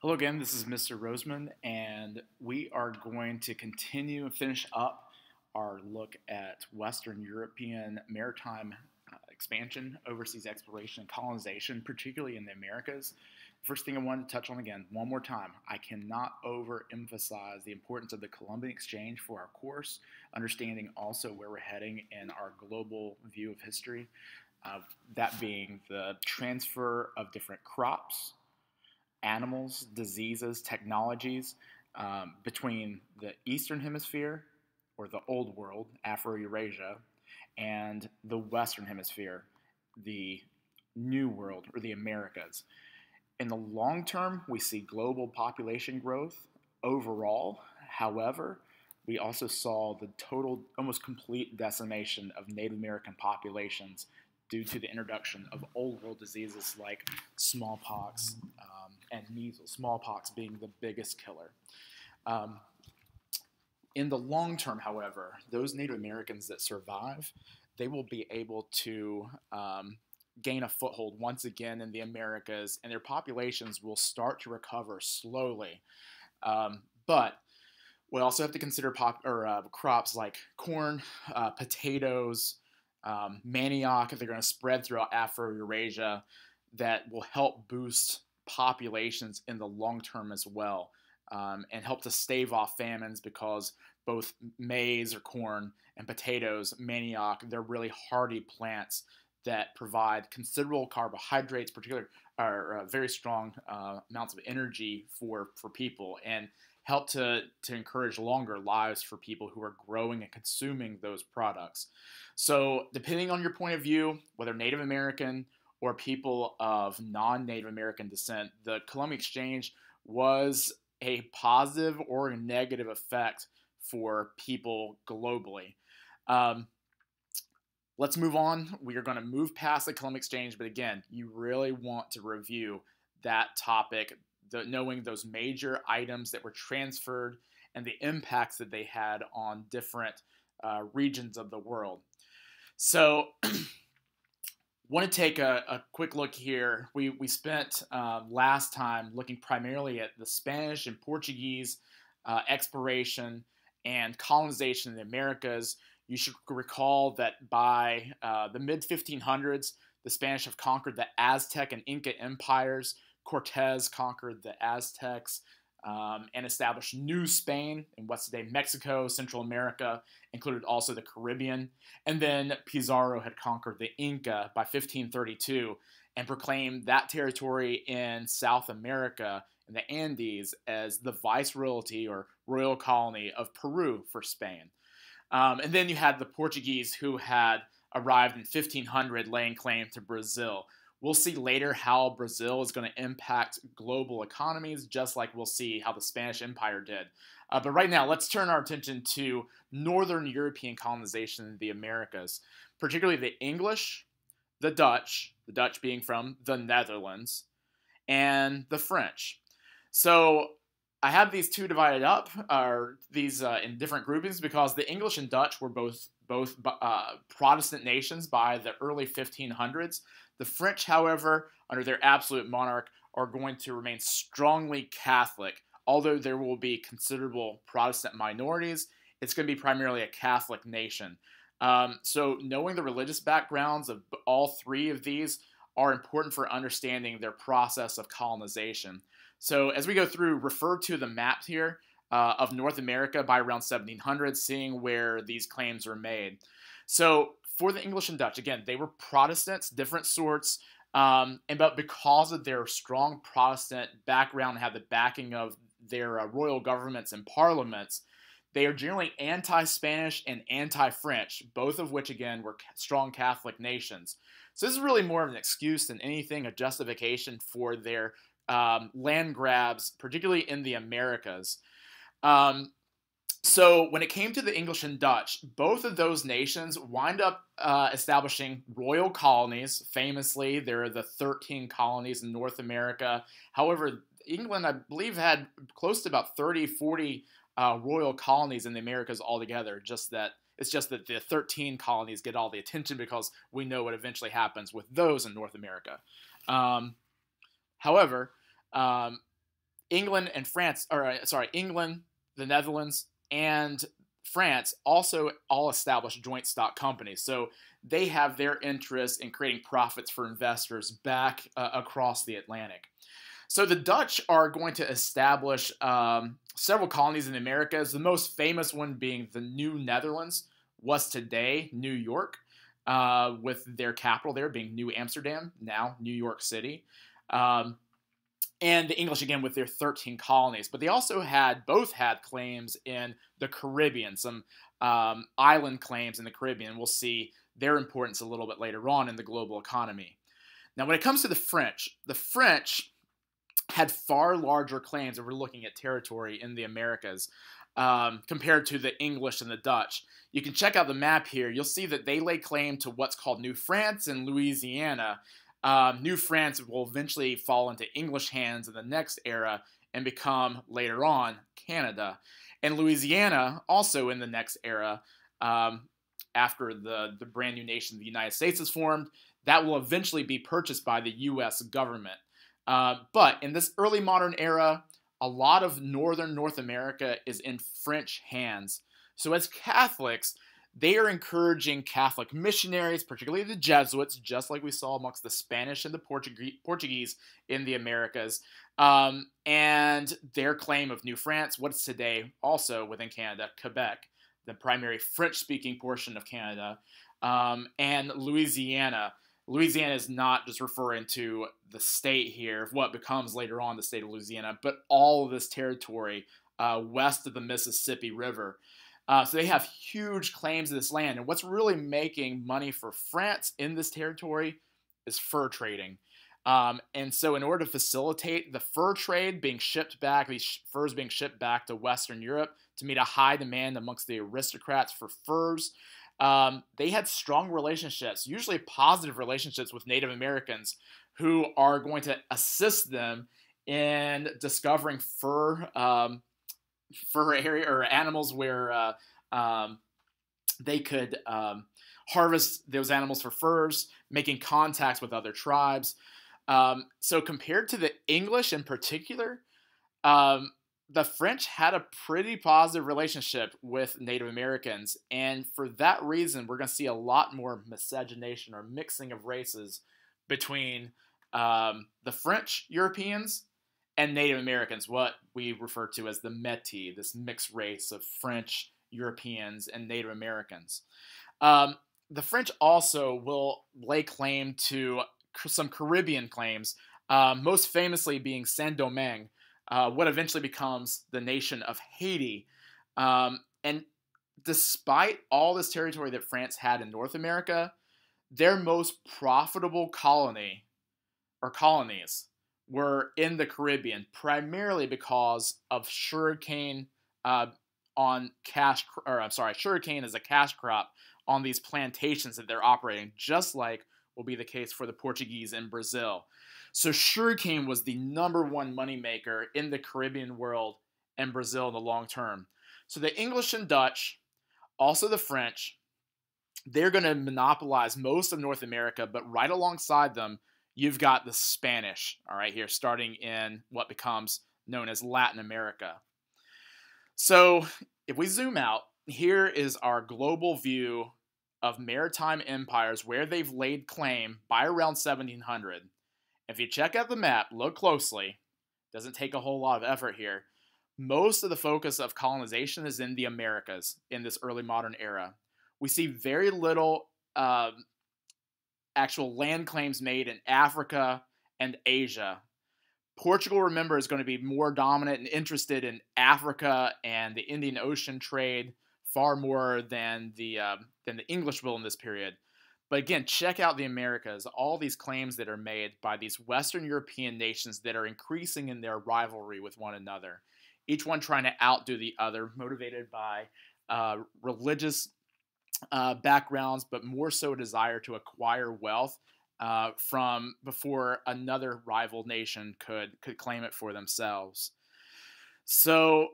Hello again, this is Mr. Roseman, and we are going to continue and finish up our look at Western European maritime expansion, overseas exploration, and colonization, particularly in the Americas. First thing I wanted to touch on again, one more time, I cannot overemphasize the importance of the Columbian exchange for our course, understanding also where we're heading in our global view of history, that being the transfer of different crops, animals, diseases, technologies between the Eastern Hemisphere, or the Old World, Afro-Eurasia, and the Western Hemisphere, the New World, or the Americas. In the long term, we see global population growth overall. However, we also saw the total, almost complete decimation of Native American populations due to the introduction of old world diseases like smallpox and measles, smallpox being the biggest killer. In the long term, however, those Native Americans that survive, they will be able to gain a foothold once again in the Americas, and their populations will start to recover slowly. But we also have to consider crops like corn, potatoes, manioc. They're going to spread throughout Afro-Eurasia that will help boost populations in the long term as well, and help to stave off famines, because both maize or corn and potatoes, manioc, they're really hardy plants that provide considerable carbohydrates, particularly are very strong amounts of energy for people, and help to encourage longer lives for people who are growing and consuming those products. So depending on your point of view, whether Native American or people of non-Native American descent, the Columbian Exchange was a positive or a negative effect for people globally. Let's move on. We are going to move past the Columbian Exchange, but again, you really want to review that topic, knowing those major items that were transferred and the impacts that they had on different regions of the world. So want to take a quick look here. We spent last time looking primarily at the Spanish and Portuguese exploration and colonization in the Americas. You should recall that by the mid-1500s, the Spanish have conquered the Aztec and Inca empires. Cortez conquered the Aztecs and established New Spain in what's today Mexico, Central America, included also the Caribbean. And then Pizarro had conquered the Inca by 1532 and proclaimed that territory in South America, in the Andes, as the viceroyalty or royal colony of Peru for Spain. And then you had the Portuguese, who had arrived in 1500, laying claim to Brazil. We'll see later how Brazil is going to impact global economies, just like we'll see how the Spanish Empire did. But right now, let's turn our attention to Northern European colonization in the Americas, particularly the English, the Dutch being from the Netherlands, and the French. So I have these two divided up, in different groupings, because the English and Dutch were both Protestant nations by the early 1500s. The French, however, under their absolute monarch, are going to remain strongly Catholic. Although there will be considerable Protestant minorities, it's going to be primarily a Catholic nation. So knowing the religious backgrounds of all three of these are important for understanding their process of colonization. So as we go through, refer to the map here of North America by around 1700, seeing where these claims were made. So for the English and Dutch, again, they were Protestants, different sorts, but because of their strong Protestant background and had the backing of their royal governments and parliaments, they are generally anti-Spanish and anti-French, both of which, again, were strong Catholic nations. So this is really more of an excuse than anything, a justification for their land grabs, particularly in the Americas. So when it came to the English and Dutch, both of those nations wind up establishing royal colonies. Famously, there are the 13 colonies in North America. However, England, I believe, had close to about 30, 40 royal colonies in the Americas altogether. It's just that the 13 colonies get all the attention because we know what eventually happens with those in North America. However, England and France, or sorry, England, the Netherlands, and France also all established joint stock companies. So they have their interest in creating profits for investors back across the Atlantic. So the Dutch are going to establish several colonies in the Americas, the most famous one being the New Netherlands, was today New York, with their capital there being New Amsterdam, now New York City. And the English again with their 13 colonies. But they also both had claims in the Caribbean, some island claims in the Caribbean. We'll see their importance a little bit later on in the global economy. Now, when it comes to the French had far larger claims if we're looking at territory in the Americas compared to the English and the Dutch. You can check out the map here. You'll see that they lay claim to what's called New France and Louisiana. New France will eventually fall into English hands in the next era and become, later on, Canada. And Louisiana, also in the next era, after the brand new nation, the United States, is formed, that will eventually be purchased by the U.S. government. But in this early modern era, a lot of northern North America is in French hands. So as Catholics, they are encouraging Catholic missionaries, particularly the Jesuits, just like we saw amongst the Spanish and the Portuguese in the Americas, and their claim of New France, what's today also within Canada, Quebec, the primary French-speaking portion of Canada, and Louisiana. Louisiana is not just referring to the state here, what becomes later on the state of Louisiana, but all of this territory west of the Mississippi River. So they have huge claims to this land. And what's really making money for France in this territory is fur trading. And so in order to facilitate the fur trade being shipped back, these furs being shipped back to Western Europe to meet a high demand amongst the aristocrats for furs, they had strong relationships, usually positive relationships with Native Americans who are going to assist them in discovering fur area or animals where they could harvest those animals for furs, making contacts with other tribes. So compared to the English in particular, the French had a pretty positive relationship with Native Americans, and for that reason, we're going to see a lot more miscegenation or mixing of races between the French Europeans and Native Americans, what we refer to as the Métis, this mixed race of French, Europeans, and Native Americans. The French also will lay claim to some Caribbean claims, most famously being Saint-Domingue, what eventually becomes the nation of Haiti. And despite all this territory that France had in North America, their most profitable colony or colonies were in the Caribbean, primarily because of sugarcane sugarcane as a cash crop on these plantations that they're operating, just like will be the case for the Portuguese in Brazil. So sugarcane was the number one moneymaker in the Caribbean world and Brazil in the long term. So the English and Dutch, also the French, they're going to monopolize most of North America, but right alongside them, you've got the Spanish, all right, here, starting in what becomes known as Latin America. So if we zoom out, here is our global view of maritime empires where they've laid claim by around 1700. If you check out the map, look closely, doesn't take a whole lot of effort here, most of the focus of colonization is in the Americas in this early modern era. We see very little actual land claims made in Africa and Asia. Portugal, remember, is going to be more dominant and interested in Africa and the Indian Ocean trade far more than the English will in this period. But again, check out the Americas, all these claims that are made by these Western European nations that are increasing in their rivalry with one another, each one trying to outdo the other, motivated by religious backgrounds, but more so a desire to acquire wealth from before another rival nation could claim it for themselves. So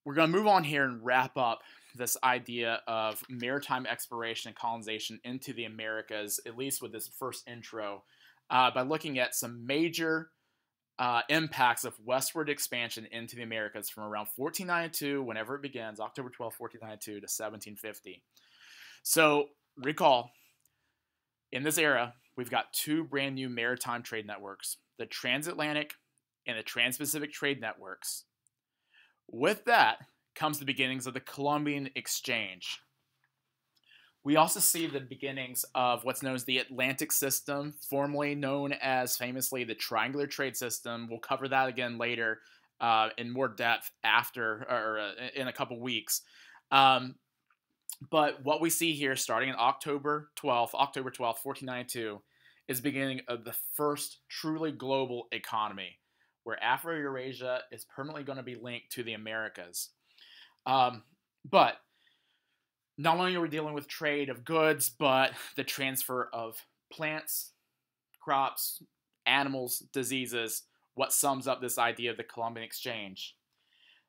we're going to move on here and wrap up this idea of maritime exploration and colonization into the Americas, at least with this first intro, by looking at some major impacts of westward expansion into the Americas from around 1492, whenever it begins, October 12th, 1492 to 1750. So recall, in this era, we've got two brand new maritime trade networks, the transatlantic and the trans-Pacific trade networks. With that comes the beginnings of the Columbian exchange. We also see the beginnings of what's known as the Atlantic system, formerly known as famously the triangular trade system. We'll cover that again later in more depth in a couple weeks. But what we see here, starting in October 12th, 1492, is the beginning of the first truly global economy, where Afro-Eurasia is permanently going to be linked to the Americas. But not only are we dealing with trade of goods, but the transfer of plants, crops, animals, diseases, what sums up this idea of the Columbian exchange.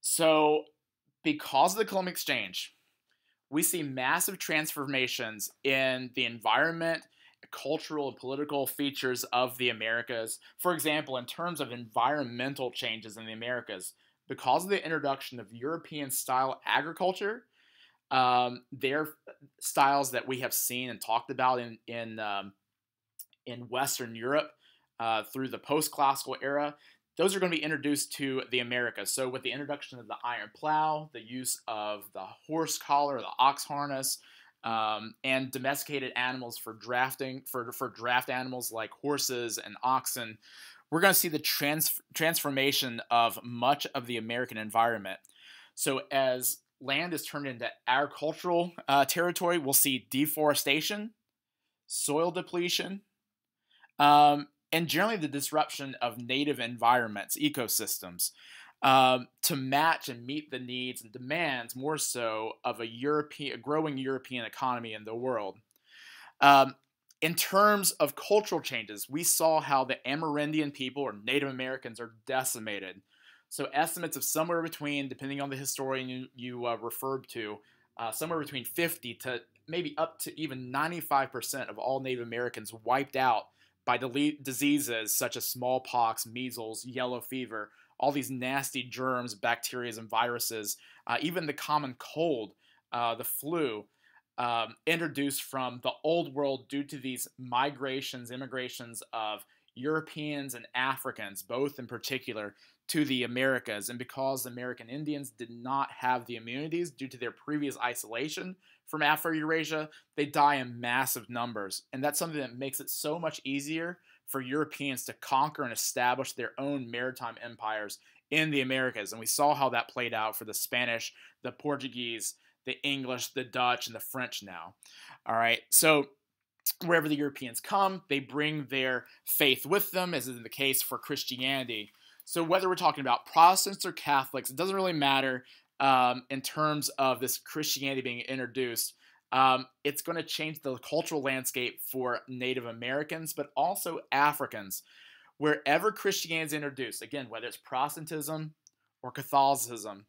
So, because of the Columbian exchange, we see massive transformations in the environment, cultural and political features of the Americas. For example, in terms of environmental changes in the Americas, because of the introduction of European-style agriculture, their styles that we have seen and talked about in Western Europe through the post-classical era, those are going to be introduced to the Americas. So with the introduction of the iron plow, the use of the horse collar, the ox harness, and domesticated animals for drafting, for draft animals like horses and oxen, we're going to see the transformation of much of the American environment. So as land is turned into agricultural territory, we'll see deforestation, soil depletion, and generally the disruption of native environments, ecosystems, to match and meet the needs and demands more so of a growing European economy in the world. In terms of cultural changes, we saw how the Amerindian people, or Native Americans, are decimated. So estimates of somewhere between, depending on the historian you referred to, somewhere between 50 to maybe up to even 95% of all Native Americans wiped out by diseases such as smallpox, measles, yellow fever, all these nasty germs, bacteria, and viruses, even the common cold, the flu, introduced from the old world due to these immigrations of Europeans and Africans, both in particular, to the Americas. And because American Indians did not have the immunities due to their previous isolation from Afro-Eurasia, they die in massive numbers. And that's something that makes it so much easier for Europeans to conquer and establish their own maritime empires in the Americas. And we saw how that played out for the Spanish, the Portuguese, the English, the Dutch, and the French now. All right, so wherever the Europeans come, they bring their faith with them, as is the case for Christianity. So whether we're talking about Protestants or Catholics, it doesn't really matter in terms of this Christianity being introduced. It's going to change the cultural landscape for Native Americans, but also Africans. Wherever Christianity is introduced, again, whether it's Protestantism or Catholicism,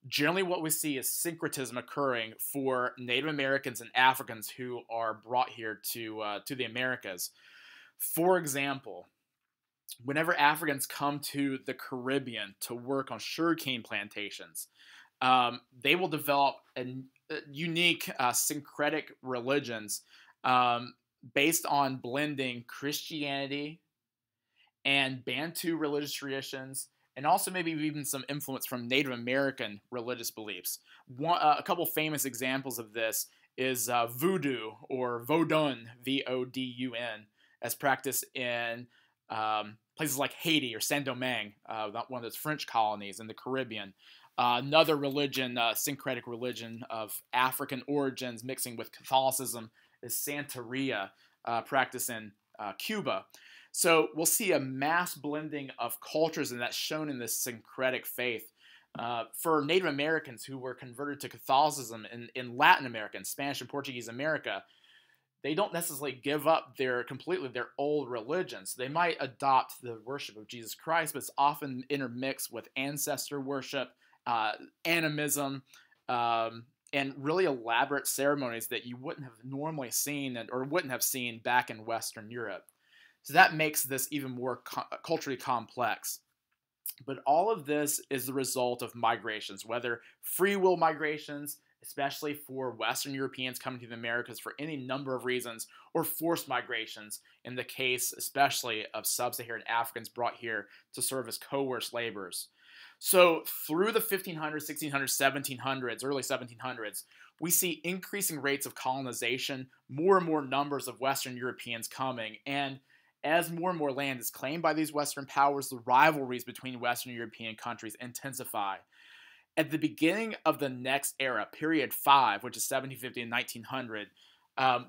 generally what we see is syncretism occurring for Native Americans and Africans who are brought here to the Americas. For example, whenever Africans come to the Caribbean to work on sugarcane plantations, they will develop unique syncretic religions based on blending Christianity and Bantu religious traditions, and also maybe even some influence from Native American religious beliefs. A couple famous examples of this is voodoo, or Vodun, V-O-D-U-N, as practiced in places like Haiti or Saint-Domingue, one of those French colonies in the Caribbean. Another religion, syncretic religion of African origins mixing with Catholicism, is Santeria, practiced in Cuba. So we'll see a mass blending of cultures, and that's shown in this syncretic faith. For Native Americans who were converted to Catholicism in Latin America, in Spanish and Portuguese America, they don't necessarily give up completely their old religions. They might adopt the worship of Jesus Christ, but it's often intermixed with ancestor worship, animism, and really elaborate ceremonies that you wouldn't have normally seen or wouldn't have seen back in Western Europe. So that makes this even more culturally complex. But all of this is the result of migrations, whether free will migrations, especially for Western Europeans coming to the Americas for any number of reasons, or forced migrations, in the case especially of sub-Saharan Africans brought here to serve as coerced laborers. So through the 1500s, 1600s, 1700s, early 1700s, we see increasing rates of colonization, more and more numbers of Western Europeans coming, and as more and more land is claimed by these Western powers, the rivalries between Western European countries intensify. At the beginning of the next era, period 5, which is 1750 and 1900,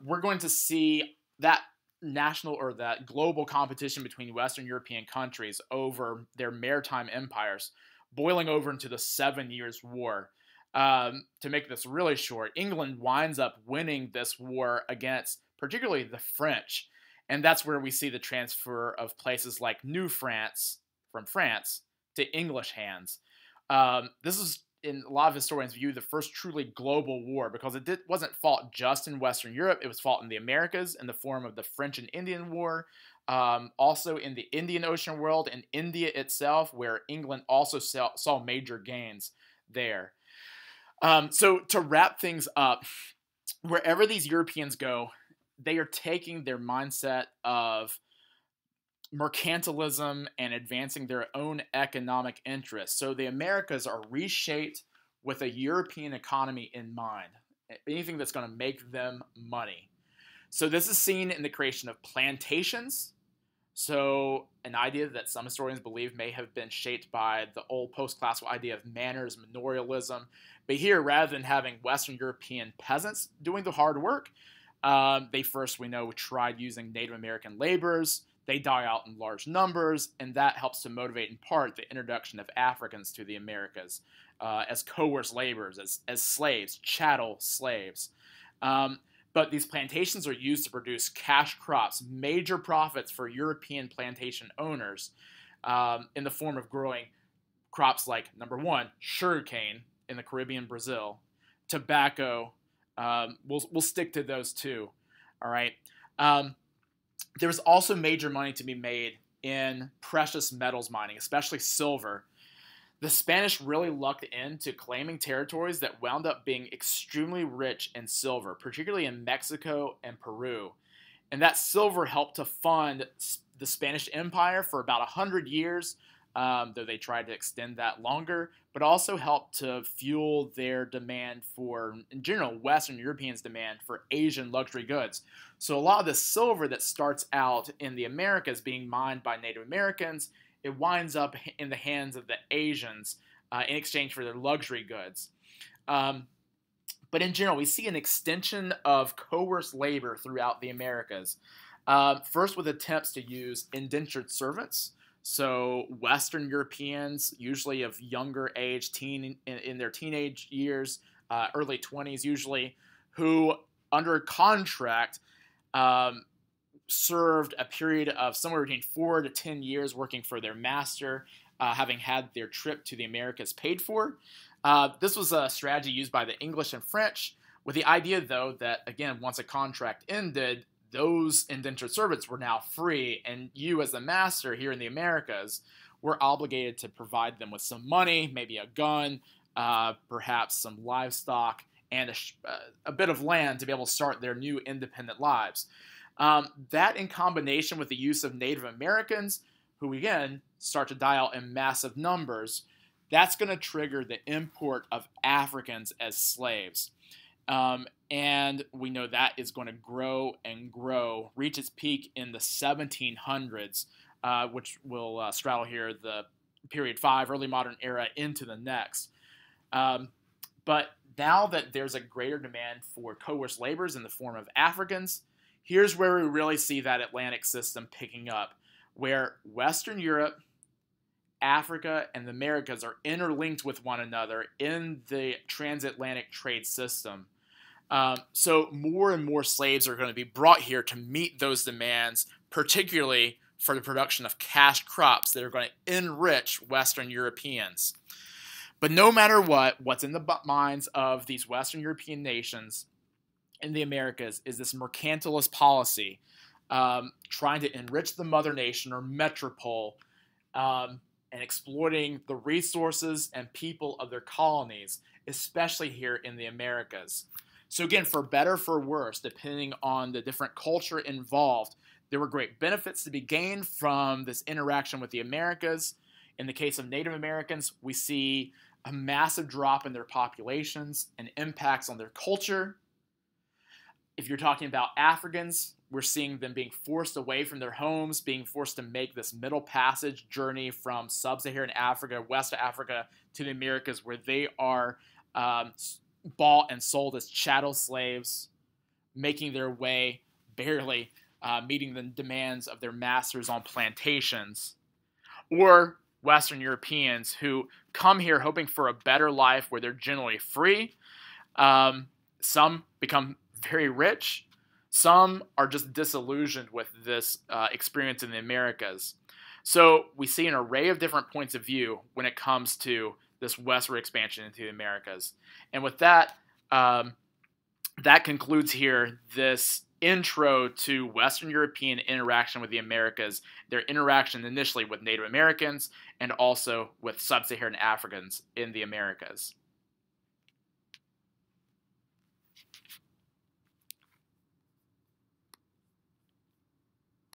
we're going to see that national or that global competition between Western European countries over their maritime empires boiling over into the 7 Years' War. To make this really short, England winds up winning this war against particularly the French. And that's where we see the transfer of places like New France from France to English hands. This is, in a lot of historians view, the first truly global war because it wasn't fought just in Western Europe. It was fought in the Americas in the form of the French and Indian War, also in the Indian Ocean world and India itself, where England also saw major gains there. So to wrap things up, wherever these Europeans go, they are taking their mindset of mercantilism and advancing their own economic interests. So the Americas are reshaped with a European economy in mind, anything that's going to make them money. So this is seen in the creation of plantations. So an idea that some historians believe may have been shaped by the old post-classical idea of manors, manorialism. But here, rather than having Western European peasants doing the hard work, they first, we know, tried using Native American laborers. They die out in large numbers, and that helps to motivate, in part, the introduction of Africans to the Americas as coerced laborers, as slaves, chattel slaves. But these plantations are used to produce cash crops, major profits for European plantation owners in the form of growing crops like, number one, sugarcane in the Caribbean, Brazil, tobacco. We'll stick to those two, all right? There was also major money to be made in precious metals mining, especially silver. The Spanish really lucked into claiming territories that wound up being extremely rich in silver, particularly in Mexico and Peru. And that silver helped to fund the Spanish Empire for about 100 years, though they tried to extend that longer, but also helped to fuel their demand for, in general, Western Europeans' demand for Asian luxury goods. So a lot of the silver that starts out in the Americas being mined by Native Americans, it winds up in the hands of the Asians in exchange for their luxury goods. But in general, we see an extension of coerced labor throughout the Americas. First with attempts to use indentured servants. So Western Europeans, usually of younger age, in their teenage years, early 20s usually, who under contract served a period of somewhere between 4 to 10 years working for their master, having had their trip to the Americas paid for. This was a strategy used by the English and French, with the idea, though, that, again, once a contract ended, those indentured servants were now free, and you as the master here in the Americas were obligated to provide them with some money, maybe a gun, perhaps some livestock, and a bit of land to be able to start their new independent lives. That in combination with the use of Native Americans, who again start to die out in massive numbers, that's going to trigger the import of Africans as slaves. And we know that is going to grow and grow, reach its peak in the 1700s, which will straddle here the period 5, early modern era, into the next. But now that there's a greater demand for coerced laborers in the form of Africans, here's where we really see that Atlantic system picking up, where Western Europe, Africa, and the Americas are interlinked with one another in the transatlantic trade system. So more and more slaves are going to be brought here to meet those demands, particularly for the production of cash crops that are going to enrich Western Europeans. But no matter what's in the minds of these Western European nations in the Americas is this mercantilist policy, trying to enrich the mother nation or metropole, and exploiting the resources and people of their colonies, especially here in the Americas. So again, for better, for worse, depending on the different culture involved, there were great benefits to be gained from this interaction with the Americas. In the case of Native Americans, we see a massive drop in their populations and impacts on their culture. If you're talking about Africans, we're seeing them being forced away from their homes, being forced to make this middle passage journey from sub-Saharan Africa, West Africa, to the Americas, where they are bought and sold as chattel slaves, making their way, barely meeting the demands of their masters on plantations. Or Western Europeans who come here hoping for a better life where they're generally free. Some become very rich. Some are just disillusioned with this experience in the Americas. So we see an array of different points of view when it comes to this westward expansion into the Americas. And with that, that concludes here this intro to Western European interaction with the Americas, their interaction initially with Native Americans and also with sub-Saharan Africans in the Americas.